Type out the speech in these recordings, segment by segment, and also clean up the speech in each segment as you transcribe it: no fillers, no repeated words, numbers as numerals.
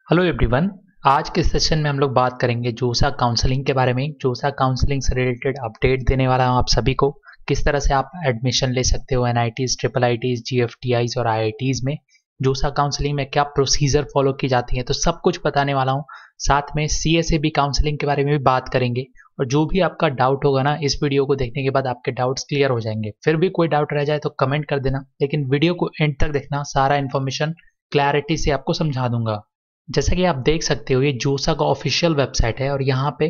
Hello everyone. आज के session में हम लोग बात करेंगे जोसा काउंसलिंग के बारे में। जोसा काउंसलिंग से रिलेटेड अपडेट देने वाला हूँ आप सभी को। किस तरह से आप एडमिशन ले सकते हो एनआईटीज, ट्रिपल आईटीज, जीएफटीआईज और आईआईटीज में। जोसा काउंसलिंग में क्या प्रोसीजर फॉलो की जाती है, तो सब कुछ बताने वाला हूँ। साथ में सीएसएबी काउंसलिंग के बारे में भी बात करेंगे। और जो भी आपका डाउट होगा ना, इस वीडियो को देखने के बाद आपके डाउट्स क्लियर हो जाएंगे। फिर भी कोई डाउट रह जाए तो कमेंट कर देना, लेकिन वीडियो को एंड तक देखना, सारा इन्फॉर्मेशन क्लैरिटी से आपको समझा दूंगा। जैसा कि आप देख सकते हो, ये जोसा का ऑफिशियल वेबसाइट है और यहाँ पे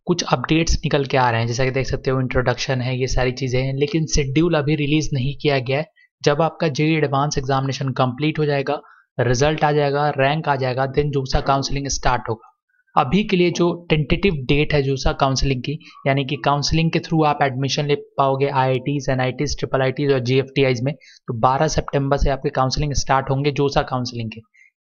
कुछ अपडेट्स निकल के आ रहे हैं। जैसा कि देख सकते हो, इंट्रोडक्शन है, ये सारी चीज़ें हैं, लेकिन शेड्यूल अभी रिलीज नहीं किया गया है। जब आपका जेईई एडवांस एग्जामिनेशन कंप्लीट हो जाएगा, रिजल्ट आ जाएगा, रैंक आ जाएगा, देन जोसा काउंसलिंग स्टार्ट होगा। अभी के लिए जो टेंटेटिव डेट है जोसा काउंसलिंग की, यानी कि काउंसलिंग के थ्रू आप एडमिशन ले पाओगे आईआईटीज, एनआईटीज, ट्रिपल आईटीज और जीएफटीआईज में, तो 12 सितंबर से आपके काउंसलिंग स्टार्ट होंगे जोसा काउंसलिंग के।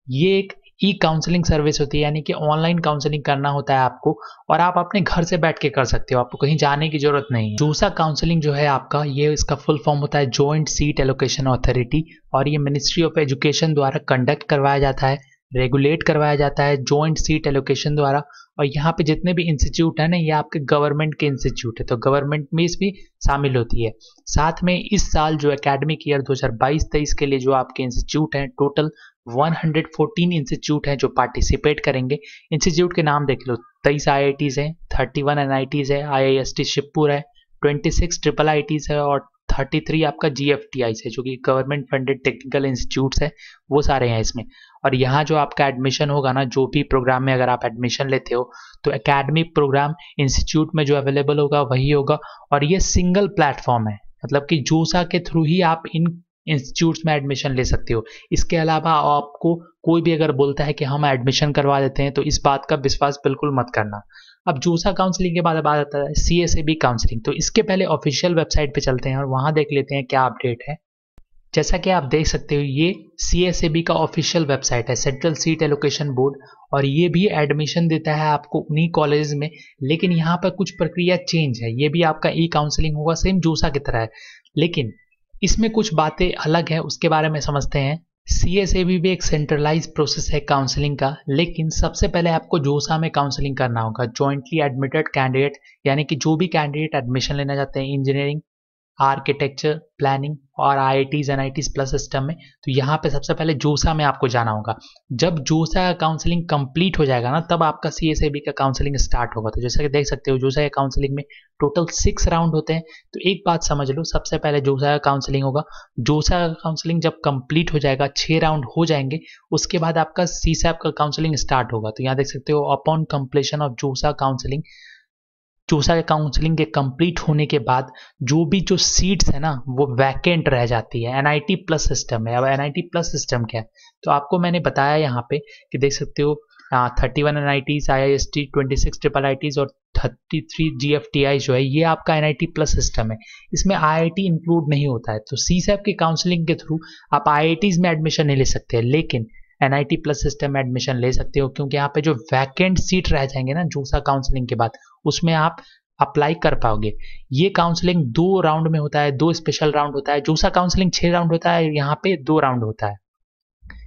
ये एक ई काउंसलिंग सर्विस होती है, यानी कि ऑनलाइन काउंसलिंग करना होता है आपको, और आप अपने घर से बैठ के कर सकते हो, आपको कहीं जाने की जरूरत नहीं। जोसा काउंसलिंग जो है आपका, ये इसका फुल फॉर्म होता है जॉइंट सीट एलोकेशन अथॉरिटी, और ये मिनिस्ट्री ऑफ एजुकेशन द्वारा कंडक्ट करवाया जाता है, रेगुलेट करवाया जाता है जॉइंट सीट एलोकेशन द्वारा। और यहाँ पे जितने भी इंस्टीट्यूट है ना, ये आपके गवर्नमेंट के इंस्टीट्यूट है, तो गवर्नमेंट में भी शामिल होती है। साथ में इस साल जो एकेडमिक ईयर 2022-23 के लिए जो आपके इंस्टीट्यूट हैं, टोटल 114 इंस्टीट्यूट हैं जो पार्टिसिपेट करेंगे। इंस्टीट्यूट के नाम देख लो, 23 आईआईटीज हैं, 31 एनआईटीज है, आईआईएसटी शिवपुर है, 26 ट्रिपल आईटीज है और 33 आपका जीएफटीआई है, जो कि गवर्नमेंट फंडेड टेक्निकल इंस्टीट्यूट्स है, वो सारे हैं इसमें। और यहाँ जो आपका एडमिशन होगा ना, जो भी प्रोग्राम में अगर आप एडमिशन लेते हो, तो एकेडमिक प्रोग्राम इंस्टीट्यूट में जो अवेलेबल होगा वही होगा। और ये सिंगल प्लेटफॉर्म है, मतलब कि जोसा के थ्रू ही आप इन इंस्टीट्यूट्स में एडमिशन ले सकते हो। इसके अलावा आपको कोई भी अगर बोलता है कि हम एडमिशन करवा देते हैं, तो इस बात का विश्वास बिल्कुल मत करना। अब जोसा काउंसलिंग के बाद बात आता है सीएसएबी काउंसलिंग। तो इसके पहले ऑफिशियल वेबसाइट पे चलते हैं और वहां देख लेते हैं क्या अपडेट है। जैसा कि आप देख सकते हो, ये सीएसएबी का ऑफिशियल वेबसाइट है, सेंट्रल सीट एलोकेशन बोर्ड, और ये भी एडमिशन देता है आपको उन्हीं कॉलेज में। लेकिन यहाँ पर कुछ प्रक्रिया चेंज है, ये भी आपका ई काउंसलिंग होगा, सेम जोसा की तरह है, लेकिन इसमें कुछ बातें अलग है, उसके बारे में समझते हैं। सीएसएबी भी एक सेंट्रलाइज प्रोसेस है काउंसलिंग का, लेकिन सबसे पहले आपको जोसा में काउंसलिंग करना होगा। जॉइंटली एडमिटेड कैंडिडेट, यानी कि जो भी कैंडिडेट एडमिशन लेना चाहते हैं इंजीनियरिंग, आर्किटेक्चर, प्लानिंग और आईआईटीज एनआईटीज प्लस सिस्टम में, तो यहाँ पे सबसे पहले जोसा में आपको जाना होगा। जब जोसा का काउंसलिंग कंप्लीट हो जाएगा ना, तब आपका सीएसएबी का काउंसलिंग स्टार्ट होगा। तो जैसा कि देख सकते हो, जोसा के काउंसलिंग में टोटल 6 राउंड होते हैं। तो एक बात समझ लो, सबसे पहले जोसा का काउंसलिंग होगा। जोसा का काउंसलिंग जब कंप्लीट हो जाएगा, 6 राउंड हो जाएंगे, उसके बाद आपका सीसैप का काउंसलिंग स्टार्ट होगा। तो यहाँ देख सकते हो, अपॉन कंप्लीशन ऑफ जोसा काउंसलिंग, जोसा के काउंसलिंग के कंप्लीट होने के बाद जो सीट्स है ना, वो वैकेंट रह जाती है। एनआईटी प्लस सिस्टम है। अब एनआईटी प्लस सिस्टम क्या है, तो आपको मैंने बताया यहाँ पे कि देख सकते हो, 31 एनआईटीज, आईआईएसटी, 26 ट्रिपल आईटीज और 33 जीएफटीआई जो है, ये आपका एनआईटी प्लस सिस्टम है। इसमें आईआईटी इंक्लूड नहीं होता है। तो सीसैप के काउंसलिंग के थ्रू आप आईआईटीज में एडमिशन नहीं ले सकते, लेकिन एनआईटी प्लस सिस्टम में एडमिशन ले सकते हो, क्योंकि यहाँ पे जो वैकेंट सीट रह जाएंगे ना जोसा काउंसलिंग के बाद, उसमें आप अप्लाई कर पाओगे। ये काउंसलिंग 2 राउंड में होता है, 2 स्पेशल राउंड होता है। जोसा काउंसलिंग 6 राउंड होता है, यहाँ पे 2 राउंड होता है।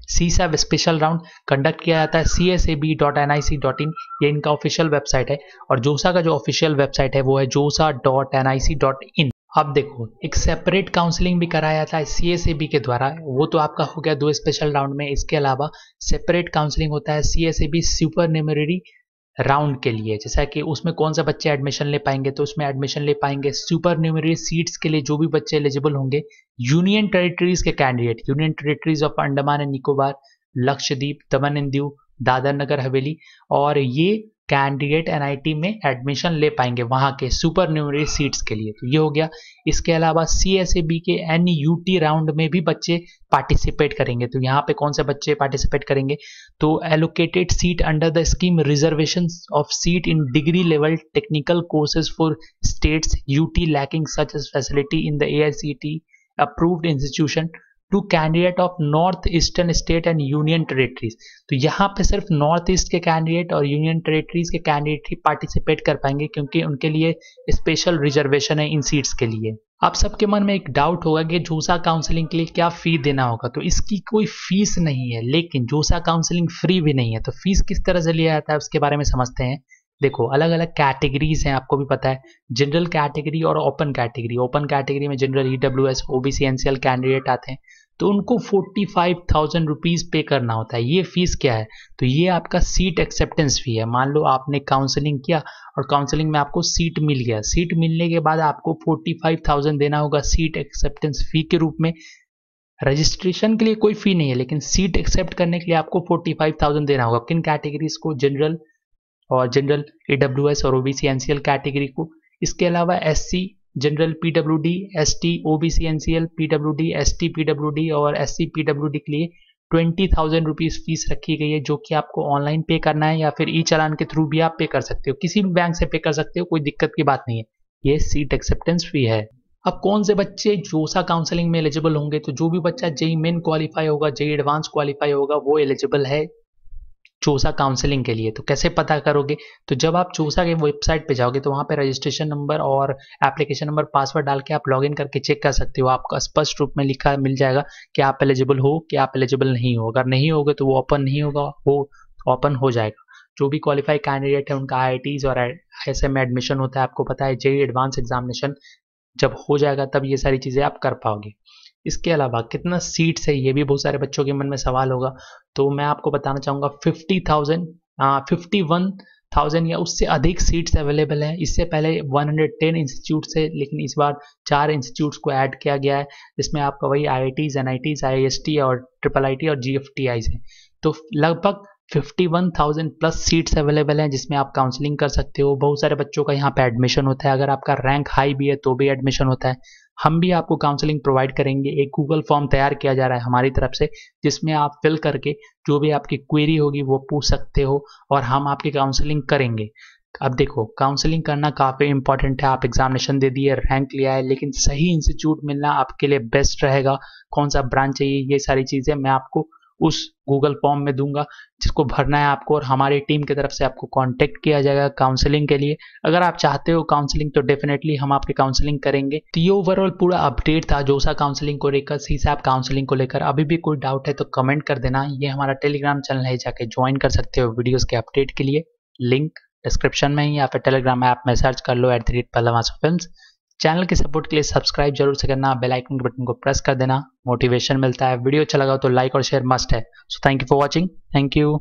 सीसैप स्पेशल राउंड कंडक्ट किया जाता है csab.nic.in, ये इनका ऑफिशियल वेबसाइट है। और जोसा का जो ऑफिशियल वेबसाइट है वो है josa.nic.in। अब देखो, एक सेपरेट काउंसलिंग भी कराया जाता है सीएसएबी के द्वारा, वो तो आपका हो गया 2 स्पेशल राउंड में। इसके अलावा सेपरेट काउंसलिंग होता है सीएसएबी सुपर न्यूमेररी राउंड के लिए। जैसा कि उसमें कौन सा बच्चे एडमिशन ले पाएंगे, तो उसमें एडमिशन ले पाएंगे सुपर न्यूमेररी सीट्स के लिए जो भी बच्चे एलिजिबल होंगे, यूनियन टेरिटरीज के candidate, union territories of Andaman and Nicobar, Lakshadweep, Daman and Diu, Dadar Nagar Haveli, और ये कैंडिडेट एनआईटी में एडमिशन ले पाएंगे वहां के सुपर न्यूमेररी सीट्स के लिए। तो ये हो गया। इसके अलावा सीएसएबी के एनयूटी राउंड में भी बच्चे पार्टिसिपेट करेंगे। तो यहाँ पे कौन से बच्चे पार्टिसिपेट करेंगे, तो allocated seat under the scheme reservation of seat in degree level technical courses for states UT lacking such facility in the AICTE approved institution to candidate of north eastern state and union territories. तो यहाँ पे सिर्फ north east के candidate और union territories के candidate ही participate कर पाएंगे, क्योंकि उनके लिए स्पेशल रिजर्वेशन है इन सीट्स के लिए। आप सबके मन में एक डाउट होगा कि जोसा काउंसलिंग के लिए क्या फी देना होगा। तो इसकी कोई फीस नहीं है, लेकिन जोसा काउंसलिंग फ्री भी नहीं है। तो फीस किस तरह से लिया जाता है उसके बारे में समझते हैं। देखो, अलग अलग कैटेगरीज हैं, आपको भी पता है, जनरल कैटेगरी और ओपन कैटेगरी। ओपन कैटेगरी में general, EWS, OBC, NCL candidate आते हैं, तो उनको 45,000 रुपीज पे करना होता है। ये फीस क्या है, तो ये आपका सीट एक्सेप्टेंस फी है। मान लो आपने काउंसलिंग किया और काउंसलिंग में आपको सीट मिल गया, सीट मिलने के बाद आपको 45,000 देना होगा सीट एक्सेप्टेंस फी के रूप में। रजिस्ट्रेशन के लिए कोई फी नहीं है, लेकिन सीट एक्सेप्ट करने के लिए आपको 45,000 देना होगा। किन कैटेगरीज को, जनरल और जनरल, ईडब्ल्यूएस और ओबीसी एनसीएल कैटेगरी को। इसके अलावा SC, general, PWD, ST, OBC NCL, PWD, ST PWD और एससी पीडब्ल्यूडी के लिए 20,000 रुपीज फीस रखी गई है, जो कि आपको ऑनलाइन पे करना है या फिर ई चालान के थ्रू भी आप पे कर सकते हो। किसी भी बैंक से पे कर सकते हो, कोई दिक्कत की बात नहीं है। ये सीट एक्सेप्टेंस फी है। अब कौन से बच्चे जोसा काउंसलिंग में एलिजिबल होंगे, तो जो भी बच्चा जेई मेन क्वालिफाई होगा, जेई एडवांस क्वालिफाई होगा, वो एलिजिबल है जोसा काउंसलिंग के लिए। तो कैसे पता करोगे, तो जब आप जोसा के वेबसाइट पे जाओगे तो वहाँ पे रजिस्ट्रेशन नंबर और एप्लीकेशन नंबर, पासवर्ड डाल के आप लॉगिन करके चेक कर सकते हो। आपको स्पष्ट रूप में लिखा मिल जाएगा कि आप एलिजिबल हो कि आप एलिजिबल नहीं हो। अगर नहीं होगे तो वो ओपन नहीं होगा, वो ओपन हो जाएगा। जो भी क्वालिफाई कैंडिडेट है उनका IITs और ISM में एडमिशन होता है। आपको पता है जेई एडवांस एग्जामिनेशन जब हो जाएगा तब ये सारी चीज़ें आप कर पाओगे। इसके अलावा कितना सीट्स है, ये भी बहुत सारे बच्चों के मन में सवाल होगा। तो मैं आपको बताना चाहूँगा 51,000 या उससे अधिक सीट्स अवेलेबल हैं। इससे पहले 110 इंस्टीट्यूट से, लेकिन इस बार 4 इंस्टीट्यूट्स को ऐड किया गया है, जिसमें आपका वही IITs, NITs, IIST और IIIT और GFTIs हैं। तो लगभग 51,000 प्लस सीट्स अवेलेबल हैं, जिसमें आप काउंसलिंग कर सकते हो। बहुत सारे बच्चों का यहाँ पे एडमिशन होता है। अगर आपका रैंक हाई भी है तो भी एडमिशन होता है। हम भी आपको काउंसलिंग प्रोवाइड करेंगे। एक गूगल फॉर्म तैयार किया जा रहा है हमारी तरफ से, जिसमें आप फिल करके जो भी आपकी क्वेरी होगी वो पूछ सकते हो और हम आपकी काउंसलिंग करेंगे। अब देखो, काउंसलिंग करना काफ़ी इंपॉर्टेंट है। आप एग्जामिनेशन दे दिए, रैंक लिया है, लेकिन सही इंस्टीट्यूट मिलना आपके लिए बेस्ट रहेगा। कौन सा ब्रांच चाहिए, ये सारी चीज़ें मैं आपको उस गूगल फॉर्म में दूंगा, जिसको भरना है आपको, और हमारी टीम की तरफ से आपको कांटेक्ट किया जाएगा काउंसलिंग के लिए। अगर आप चाहते हो काउंसलिंग तो डेफिनेटली हम आपकी काउंसलिंग करेंगे। तो ये ओवरऑल पूरा अपडेट था जोसा काउंसलिंग को लेकर, सीसैप काउंसलिंग को लेकर। अभी भी कोई डाउट है तो कमेंट कर देना। ये हमारा टेलीग्राम चैनल है, जाके ज्वाइन कर सकते हो वीडियोस के अपडेट के लिए। लिंक डिस्क्रिप्शन में ही, या फिर टेलीग्राम ऐप में सर्च कर लो @पल्लवासुफिल्म्स। चैनल के सपोर्ट के लिए सब्सक्राइब जरूर से करना, बेल आइकन के बटन को प्रेस कर देना, मोटिवेशन मिलता है। वीडियो अच्छा लगा तो लाइक और शेयर मस्ट है। So thank you for watching. Thank you.